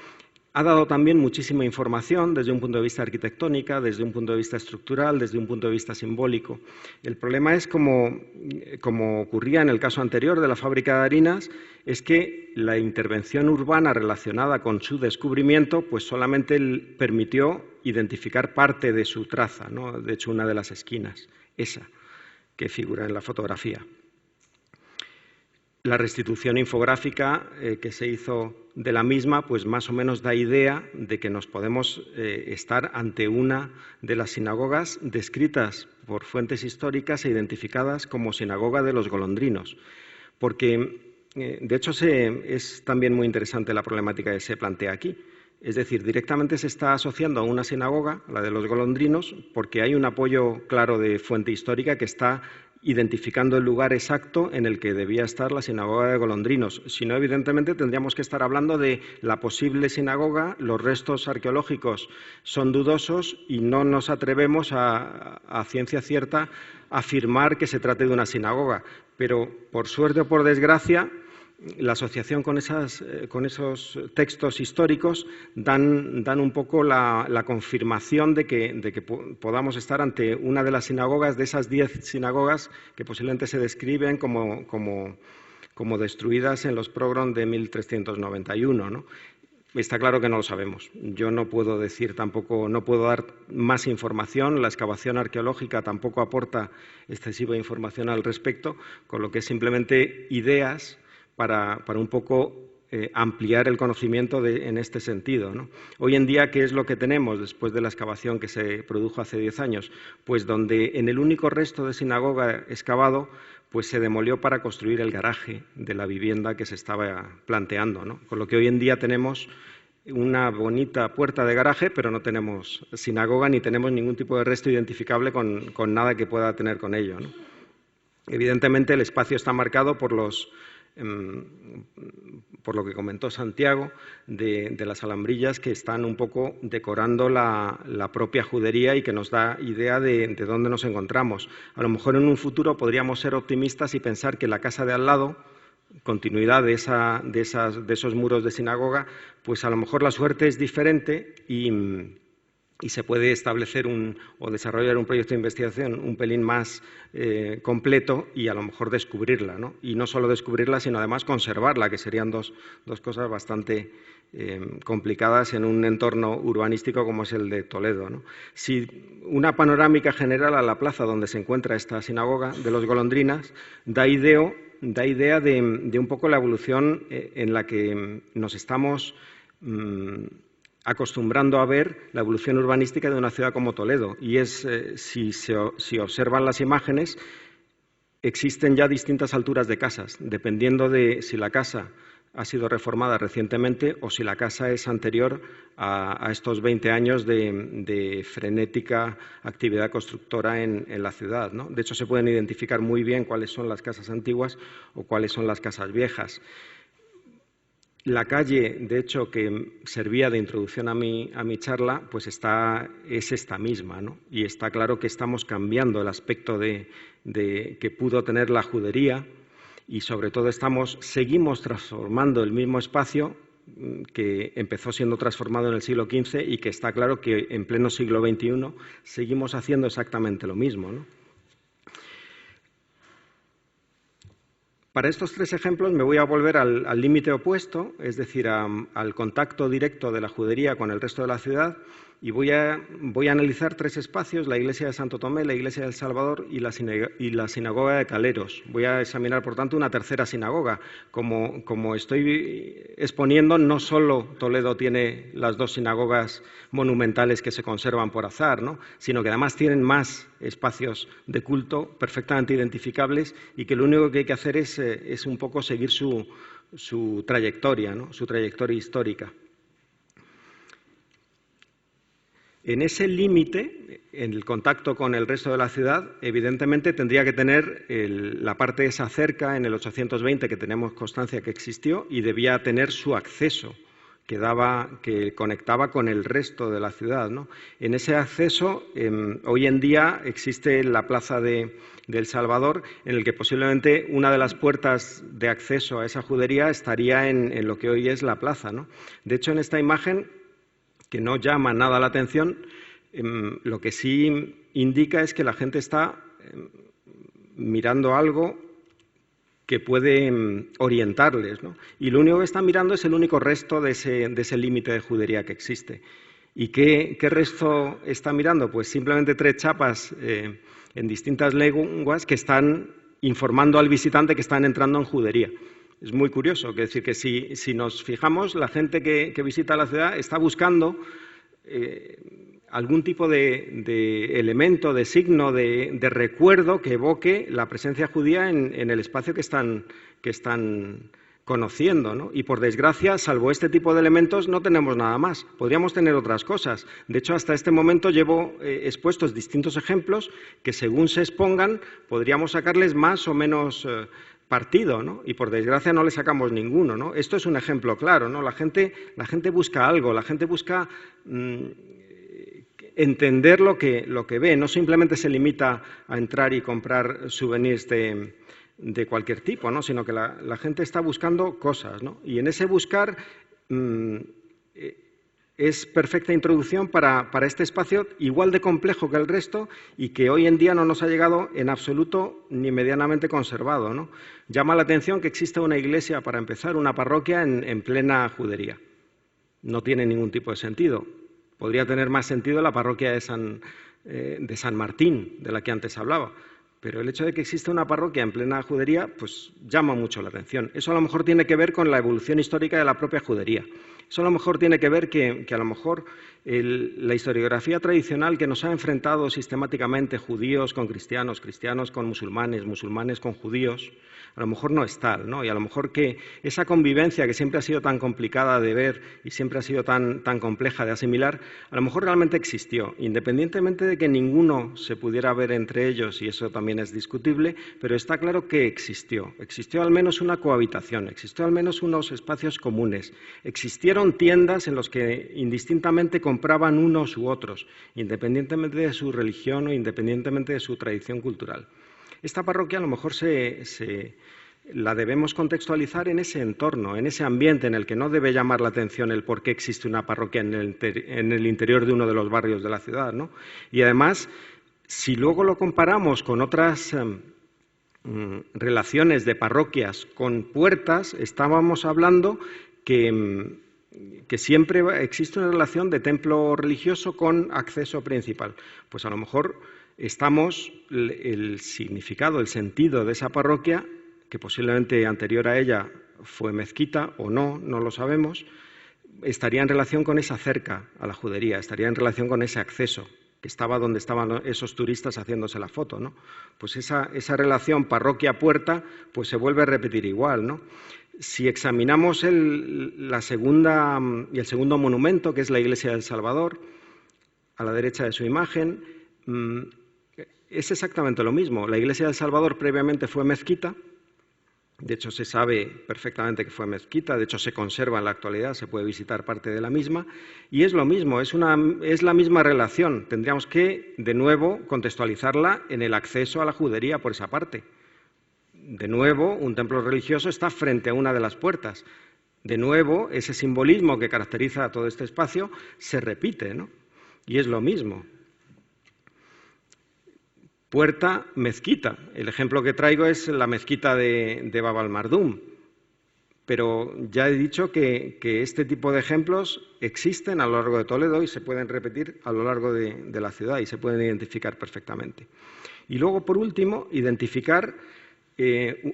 [SPEAKER 2] Ha dado también muchísima información desde un punto de vista arquitectónica, desde un punto de vista estructural, desde un punto de vista simbólico. El problema es, como ocurría en el caso anterior de la fábrica de harinas, es que la intervención urbana relacionada con su descubrimiento pues solamente permitió identificar parte de su traza, ¿no? De hecho, una de las esquinas, esa que figura en la fotografía. La restitución infográfica que se hizo de la misma, pues más o menos da idea de que nos podemos estar ante una de las sinagogas descritas por fuentes históricas e identificadas como sinagoga de los golondrinos, porque de hecho es también muy interesante la problemática que se plantea aquí. Es decir, directamente se está asociando a una sinagoga, la de los golondrinos, porque hay un apoyo claro de fuente histórica que está identificando el lugar exacto en el que debía estar la sinagoga de golondrinos. Si no, evidentemente, tendríamos que estar hablando de la posible sinagoga, los restos arqueológicos son dudosos y no nos atrevemos a ciencia cierta a afirmar que se trate de una sinagoga. Pero, por suerte o por desgracia, la asociación con esos textos históricos dan un poco la confirmación de que podamos estar ante una de las sinagogas, de esas 10 sinagogas que posiblemente se describen como destruidas en los pogroms de 1391, ¿no? Está claro que no lo sabemos. Yo no puedo decir tampoco, no puedo dar más información. La excavación arqueológica tampoco aporta excesiva información al respecto, con lo que es simplemente ideas para un poco ampliar el conocimiento en este sentido, ¿no? Hoy en día, ¿qué es lo que tenemos después de la excavación que se produjo hace 10 años? Pues donde en el único resto de sinagoga excavado, pues se demolió para construir el garaje de la vivienda que se estaba planteando, ¿no? Con lo que hoy en día tenemos una bonita puerta de garaje, pero no tenemos sinagoga ni tenemos ningún tipo de resto identificable con nada que pueda tener con ello, ¿no? Evidentemente, el espacio está marcado por lo que comentó Santiago, de las alambrillas que están un poco decorando la propia judería y que nos da idea de dónde nos encontramos. A lo mejor en un futuro podríamos ser optimistas y pensar que la casa de al lado, continuidad de esos muros de sinagoga, pues a lo mejor la suerte es diferente y se puede establecer o desarrollar un proyecto de investigación un pelín más completo y a lo mejor descubrirla, ¿no? Y no solo descubrirla, sino además conservarla, que serían dos cosas bastante complicadas en un entorno urbanístico como es el de Toledo, ¿no? Si una panorámica general a la plaza donde se encuentra esta sinagoga de los golondrinas da idea de un poco la evolución en la que nos estamos acostumbrando a ver la evolución urbanística de una ciudad como Toledo. Y es, si observan las imágenes, existen ya distintas alturas de casas, dependiendo de si la casa ha sido reformada recientemente o si la casa es anterior a estos 20 años de frenética actividad constructora en la ciudad, ¿no? De hecho, se pueden identificar muy bien cuáles son las casas antiguas o cuáles son las casas viejas. La calle, de hecho, que servía de introducción a mi charla, pues es esta misma, ¿no? Y está claro que estamos cambiando el aspecto que pudo tener la judería y, sobre todo, seguimos transformando el mismo espacio que empezó siendo transformado en el siglo XV y que está claro que en pleno siglo XXI seguimos haciendo exactamente lo mismo, ¿no? Para estos 3 ejemplos me voy a volver al límite opuesto, es decir, al contacto directo de la judería con el resto de la ciudad, y voy a analizar 3 espacios: la iglesia de Santo Tomé, la iglesia del Salvador y la sinagoga de Caleros. Voy a examinar, por tanto, una tercera sinagoga. Como estoy exponiendo, no solo Toledo tiene las 2 sinagogas monumentales que se conservan por azar, ¿no?, sino que además tienen más espacios de culto perfectamente identificables y que lo único que hay que hacer es un poco seguir su trayectoria, ¿no?, su trayectoria histórica. En ese límite, en el contacto con el resto de la ciudad, evidentemente tendría que tener la parte esa cerca, en el 820, que tenemos constancia que existió, y debía tener su acceso, que conectaba con el resto de la ciudad, ¿no? En ese acceso, hoy en día existe la plaza de El Salvador, en el que posiblemente una de las puertas de acceso a esa judería estaría en lo que hoy es la plaza, ¿no? De hecho, en esta imagen que no llama nada la atención, lo que sí indica es que la gente está mirando algo que puede orientarles, ¿no? Y lo único que están mirando es el único resto de ese límite de judería que existe. ¿Y qué resto está mirando? Pues simplemente 3 chapas en distintas lenguas que están informando al visitante que están entrando en judería. Es muy curioso, es decir, que si nos fijamos, la gente que visita la ciudad está buscando algún tipo de elemento, de signo, de recuerdo que evoque la presencia judía en el espacio que están conociendo, ¿no? Y por desgracia, salvo este tipo de elementos, no tenemos nada más. Podríamos tener otras cosas. De hecho, hasta este momento llevo expuestos distintos ejemplos que, según se expongan, podríamos sacarles más o menos partido, ¿no? Y por desgracia no le sacamos ninguno, ¿no? Esto es un ejemplo claro, ¿no? La gente busca algo, la gente busca entender lo que ve, no simplemente se limita a entrar y comprar souvenirs de cualquier tipo, ¿no? Sino que la gente está buscando cosas, ¿no? Y en ese buscar es perfecta introducción para este espacio igual de complejo que el resto y que hoy en día no nos ha llegado en absoluto ni medianamente conservado, ¿no? Llama la atención que existe una iglesia, para empezar, una parroquia en plena judería. No tiene ningún tipo de sentido. Podría tener más sentido la parroquia de San Martín, de la que antes hablaba. Pero el hecho de que exista una parroquia en plena judería, pues llama mucho la atención. Eso a lo mejor tiene que ver con la evolución histórica de la propia judería. Eso a lo mejor tiene que ver que a lo mejor la historiografía tradicional que nos ha enfrentado sistemáticamente judíos con cristianos, cristianos con musulmanes, musulmanes con judíos, a lo mejor no es tal, ¿no? Y a lo mejor que esa convivencia que siempre ha sido tan complicada de ver y siempre ha sido tan compleja de asimilar, a lo mejor realmente existió, independientemente de que ninguno se pudiera ver entre ellos, y eso también es discutible, pero está claro que existió. Existió al menos una cohabitación, existió al menos unos espacios comunes, existieron tiendas en los que indistintamente compraban unos u otros, independientemente de su religión o independientemente de su tradición cultural. Esta parroquia a lo mejor la debemos contextualizar en ese entorno, en ese ambiente en el que no debe llamar la atención el por qué existe una parroquia en el interior de uno de los barrios de la ciudad, ¿no? Y además, si luego lo comparamos con otras relaciones de parroquias con puertas, estábamos hablando que siempre existe una relación de templo religioso con acceso principal. Pues a lo mejor el significado, el sentido de esa parroquia, que posiblemente anterior a ella fue mezquita o no lo sabemos, estaría en relación con esa cerca a la judería, estaría en relación con ese acceso, que estaba donde estaban esos turistas haciéndose la foto, ¿no? Pues esa relación parroquia-puerta pues se vuelve a repetir igual, ¿no? Si examinamos el segundo monumento, que es la iglesia del Salvador, a la derecha de su imagen, es exactamente lo mismo. La iglesia del Salvador previamente fue mezquita, de hecho se sabe perfectamente que fue mezquita, de hecho se conserva en la actualidad, se puede visitar parte de la misma, y es lo mismo, es la misma relación. Tendríamos que, de nuevo, contextualizarla en el acceso a la judería por esa parte. De nuevo, un templo religioso está frente a una de las puertas. De nuevo, ese simbolismo que caracteriza a todo este espacio se repite, ¿no? Y es lo mismo. Puerta, mezquita. El ejemplo que traigo es la mezquita de Bab al-Mardum. Pero ya he dicho que este tipo de ejemplos existen a lo largo de Toledo y se pueden repetir a lo largo de la ciudad y se pueden identificar perfectamente. Y luego, por último, identificar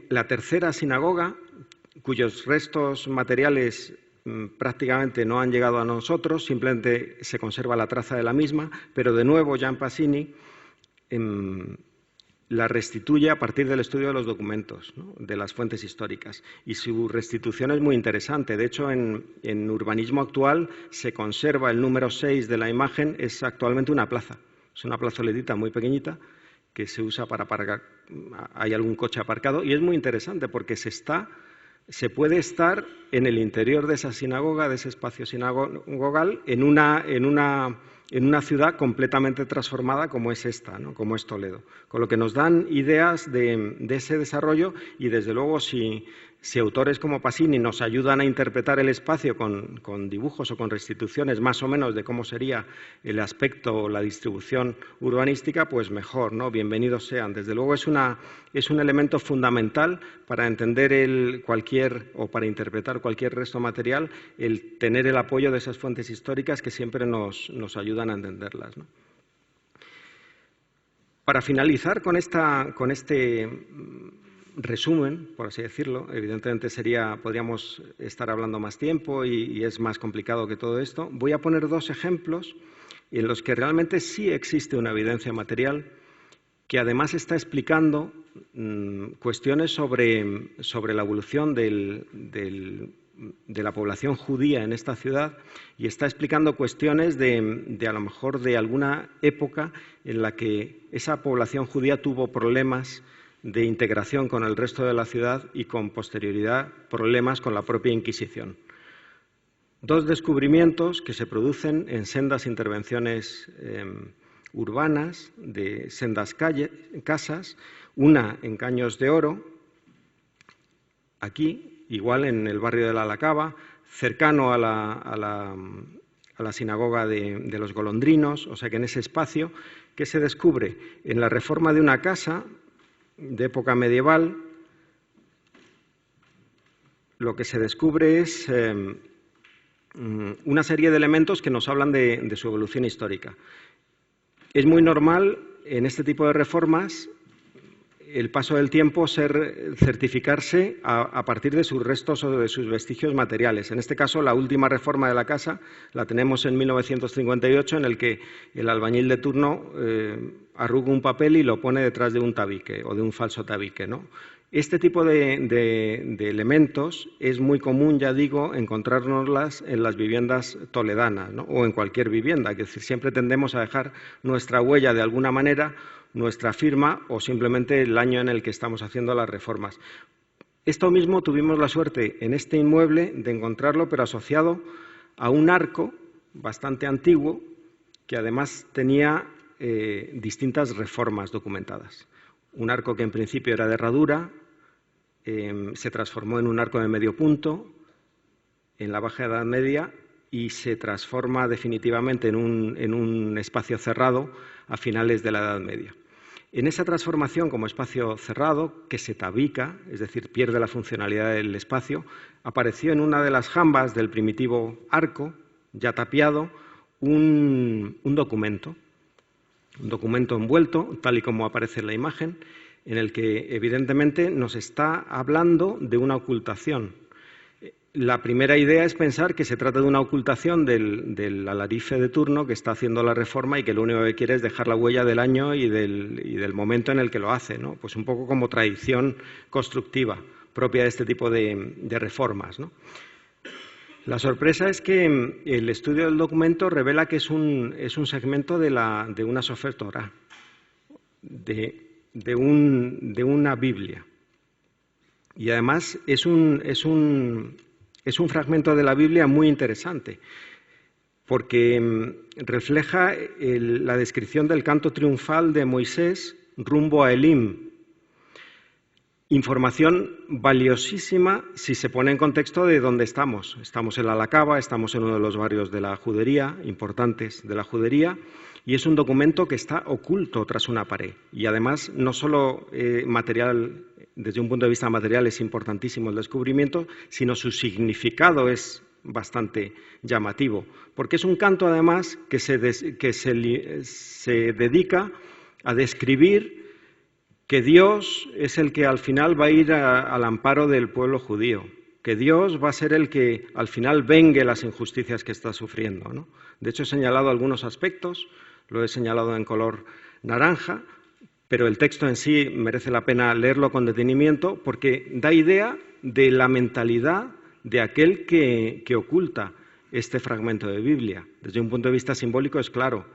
[SPEAKER 2] la tercera sinagoga, cuyos restos materiales prácticamente no han llegado a nosotros, simplemente se conserva la traza de la misma, pero de nuevo Jan Pasini la restituye a partir del estudio de los documentos, ¿no?, de las fuentes históricas. Y su restitución es muy interesante. De hecho, en urbanismo actual se conserva el número 6 de la imagen, es actualmente una plaza. Es una plazoletita muy pequeñita que se usa para aparcar. Hay algún coche aparcado y es muy interesante porque se puede estar en el interior de esa sinagoga, de ese espacio sinagogal, en una ciudad completamente transformada como es esta, ¿no?, como es Toledo. Con lo que nos dan ideas de ese desarrollo y, desde luego, si Si autores como Pasini nos ayudan a interpretar el espacio con dibujos o con restituciones más o menos de cómo sería el aspecto o la distribución urbanística, pues mejor, ¿no? Bienvenidos sean. Desde luego es un elemento fundamental para entender para interpretar cualquier resto material, el tener el apoyo de esas fuentes históricas que siempre nos ayudan a entenderlas, ¿no? Para finalizar con este resumen, por así decirlo, evidentemente podríamos estar hablando más tiempo y es más complicado que todo esto. Voy a poner dos ejemplos en los que realmente sí existe una evidencia material que además está explicando cuestiones sobre la evolución de la población judía en esta ciudad y está explicando cuestiones de a lo mejor de alguna época en la que esa población judía tuvo problemas de integración con el resto de la ciudad y con posterioridad problemas con la propia Inquisición. Dos descubrimientos que se producen en sendas intervenciones urbanas de sendas casas, una en Caños de Oro, aquí, igual en el barrio de la Alacaba, cercano a la sinagoga de los Golondrinos, o sea que en ese espacio, que se descubre en la reforma de una casa de época medieval, lo que se descubre es una serie de elementos que nos hablan de su evolución histórica. Es muy normal en este tipo de reformas el paso del tiempo certificarse a partir de sus restos o de sus vestigios materiales. En este caso, la última reforma de la casa la tenemos en 1958, en el que el albañil de turno arruga un papel y lo pone detrás de un tabique o de un falso tabique, ¿no? Este tipo de elementos es muy común, ya digo, encontrárnoslas en las viviendas toledanas, ¿no? O en cualquier vivienda, es decir, siempre tendemos a dejar nuestra huella de alguna manera, nuestra firma o simplemente el año en el que estamos haciendo las reformas. Esto mismo tuvimos la suerte en este inmueble de encontrarlo, pero asociado a un arco bastante antiguo que además tenía distintas reformas documentadas. Un arco que en principio era de herradura, se transformó en un arco de medio punto en la Baja Edad Media y se transforma definitivamente en un espacio cerrado a finales de la Edad Media. En esa transformación como espacio cerrado, que se tabica, es decir, pierde la funcionalidad del espacio, apareció en una de las jambas del primitivo arco, ya tapiado, un documento envuelto, tal y como aparece en la imagen, en el que evidentemente nos está hablando de una ocultación. La primera idea es pensar que se trata de una ocultación del alarife de turno que está haciendo la reforma y que lo único que quiere es dejar la huella del año y del momento en el que lo hace, ¿no? Pues un poco como tradición constructiva propia de este tipo de reformas, ¿no? La sorpresa es que el estudio del documento revela que es un segmento de una Sofer Torah, de una Biblia. Y además es un fragmento de la Biblia muy interesante, porque refleja la descripción del canto triunfal de Moisés rumbo a Elim. Información valiosísima si se pone en contexto de dónde estamos. Estamos en la Alacaba, estamos en uno de los barrios de la judería, importantes de la judería, y es un documento que está oculto tras una pared. Y además, no solo material, desde un punto de vista material es importantísimo el descubrimiento, sino su significado es bastante llamativo, porque es un canto además que se dedica a describir que Dios es el que al final va a ir al amparo del pueblo judío, que Dios va a ser el que al final vengue las injusticias que está sufriendo, ¿no? De hecho, he señalado algunos aspectos, lo he señalado en color naranja, pero el texto en sí merece la pena leerlo con detenimiento porque da idea de la mentalidad de aquel que oculta este fragmento de Biblia. Desde un punto de vista simbólico es claro,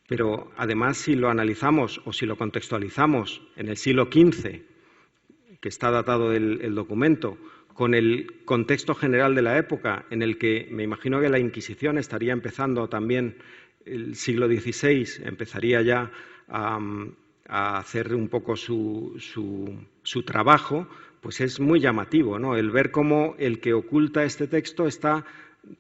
[SPEAKER 2] pero además si lo analizamos o si lo contextualizamos en el siglo XV, que está datado el documento, con el contexto general de la época en el que me imagino que la Inquisición estaría empezando también, el siglo XVI empezaría ya a a hacer un poco su trabajo, pues es muy llamativo, ¿no? El ver cómo el que oculta este texto está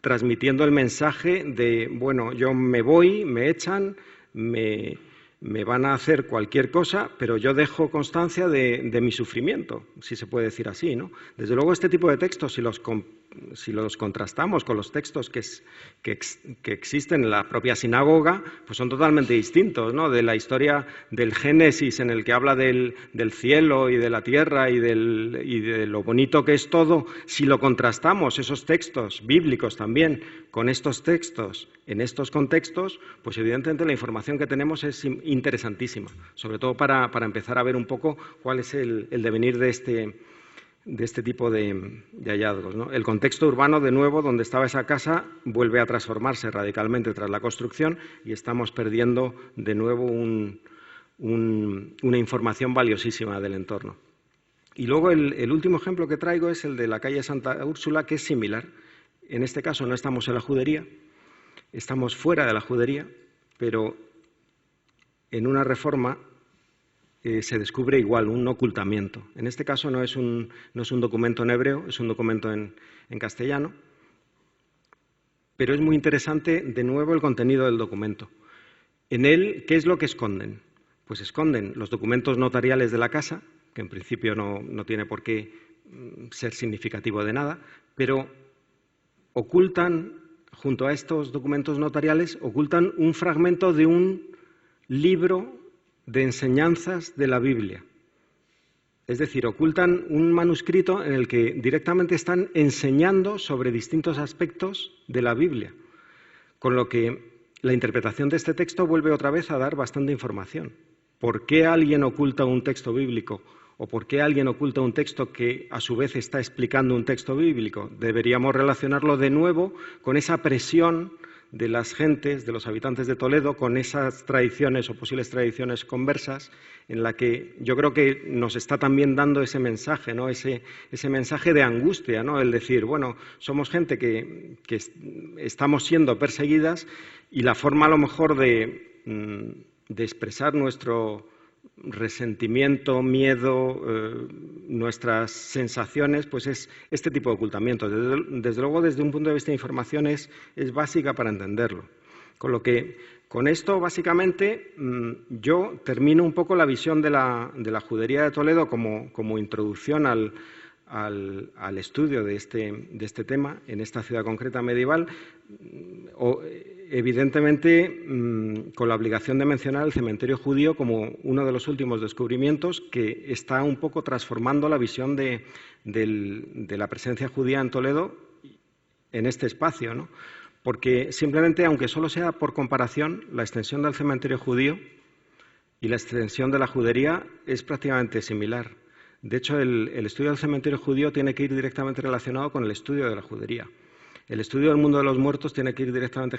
[SPEAKER 2] transmitiendo el mensaje de, bueno, yo me voy, me echan, me van a hacer cualquier cosa, pero yo dejo constancia de mi sufrimiento, si se puede decir así, ¿no? Desde luego, este tipo de textos, si los contrastamos con los textos que existen en la propia sinagoga, pues son totalmente distintos, ¿no? De la historia del Génesis, en el que habla del cielo y de la tierra y de lo bonito que es todo, si lo contrastamos, esos textos bíblicos también, con estos textos en estos contextos, pues evidentemente la información que tenemos es interesantísima, sobre todo para empezar a ver un poco cuál es el devenir de este tipo de hallazgos, ¿no? El contexto urbano, de nuevo, donde estaba esa casa, vuelve a transformarse radicalmente tras la construcción y estamos perdiendo de nuevo una información valiosísima del entorno. Y luego el último ejemplo que traigo es el de la calle Santa Úrsula, que es similar. En este caso no estamos en la judería, estamos fuera de la judería, pero en una reforma se descubre igual un ocultamiento. En este caso no es un documento en hebreo, es un documento en castellano, pero es muy interesante, de nuevo, el contenido del documento. En él, ¿qué es lo que esconden? Pues esconden los documentos notariales de la casa, que en principio no tiene por qué ser significativo de nada, pero ocultan, junto a estos documentos notariales, ocultan un fragmento de un libro de enseñanzas de la Biblia. Es decir, ocultan un manuscrito en el que directamente están enseñando sobre distintos aspectos de la Biblia, con lo que la interpretación de este texto vuelve otra vez a dar bastante información. ¿Por qué alguien oculta un texto bíblico? ¿O por qué alguien oculta un texto que a su vez está explicando un texto bíblico? Deberíamos relacionarlo de nuevo con esa presión de las gentes, de los habitantes de Toledo, con esas tradiciones o posibles tradiciones conversas, en la que yo creo que nos está también dando ese mensaje, ¿no? Ese mensaje de angustia, ¿no? El decir, bueno, somos gente que estamos siendo perseguidas y la forma a lo mejor de expresar nuestro resentimiento, miedo, nuestras sensaciones, pues es este tipo de ocultamiento. Desde luego, desde un punto de vista de información, es básica para entenderlo. Con lo que, con esto, básicamente, yo termino un poco la visión de la judería de Toledo como introducción al estudio de este tema en esta ciudad concreta medieval, evidentemente con la obligación de mencionar el cementerio judío como uno de los últimos descubrimientos que está un poco transformando la visión de la presencia judía en Toledo en este espacio, ¿no? Porque simplemente, aunque solo sea por comparación, la extensión del cementerio judío y la extensión de la judería es prácticamente similar. De hecho, el estudio del cementerio judío tiene que ir directamente relacionado con el estudio de la judería. El estudio del mundo de los muertos tiene que ir directamente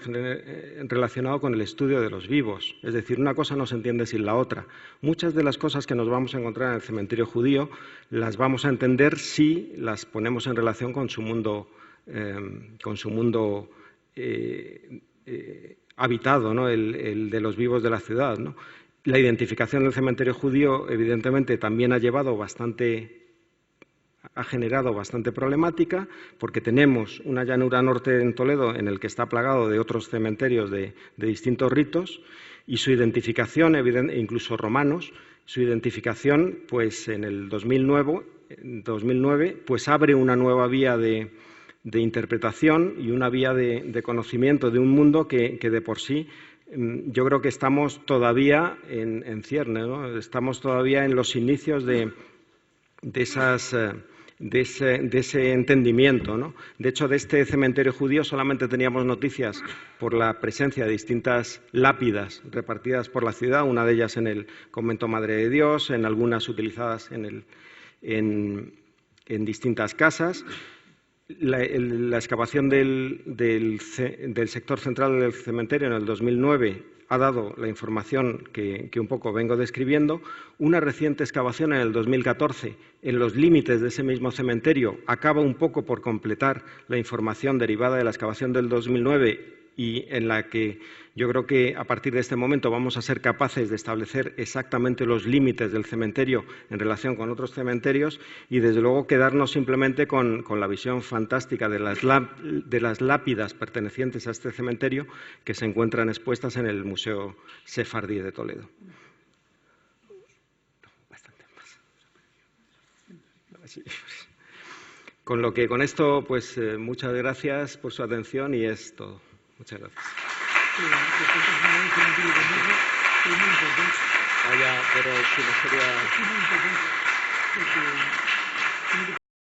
[SPEAKER 2] relacionado con el estudio de los vivos. Es decir, una cosa no se entiende sin la otra. Muchas de las cosas que nos vamos a encontrar en el cementerio judío las vamos a entender si las ponemos en relación con su mundo habitado, ¿no? El de los vivos de la ciudad, ¿no? La identificación del cementerio judío, evidentemente, también ha generado bastante problemática, porque tenemos una llanura norte en Toledo en el que está plagado de otros cementerios de distintos ritos, y su identificación, incluso romanos, su identificación, pues en el 2009 pues abre una nueva vía de interpretación y una vía de conocimiento de un mundo que de por sí yo creo que estamos todavía en cierne, ¿no? Estamos todavía en los inicios de ese entendimiento, ¿no? De hecho, de este cementerio judío solamente teníamos noticias por la presencia de distintas lápidas repartidas por la ciudad, una de ellas en el convento Madre de Dios, en algunas utilizadas en distintas casas. La excavación del sector central del cementerio en el 2009 ha dado la información que un poco vengo describiendo. Una reciente excavación en el 2014 en los límites de ese mismo cementerio acaba un poco por completar la información derivada de la excavación del 2009 y en la que yo creo que a partir de este momento vamos a ser capaces de establecer exactamente los límites del cementerio en relación con otros cementerios y, desde luego, quedarnos simplemente con la visión fantástica de las lápidas pertenecientes a este cementerio que se encuentran expuestas en el Museo Sefardí de Toledo. Con esto, pues muchas gracias por su atención y es todo. Muchas gracias. Vaya, pero si no sería...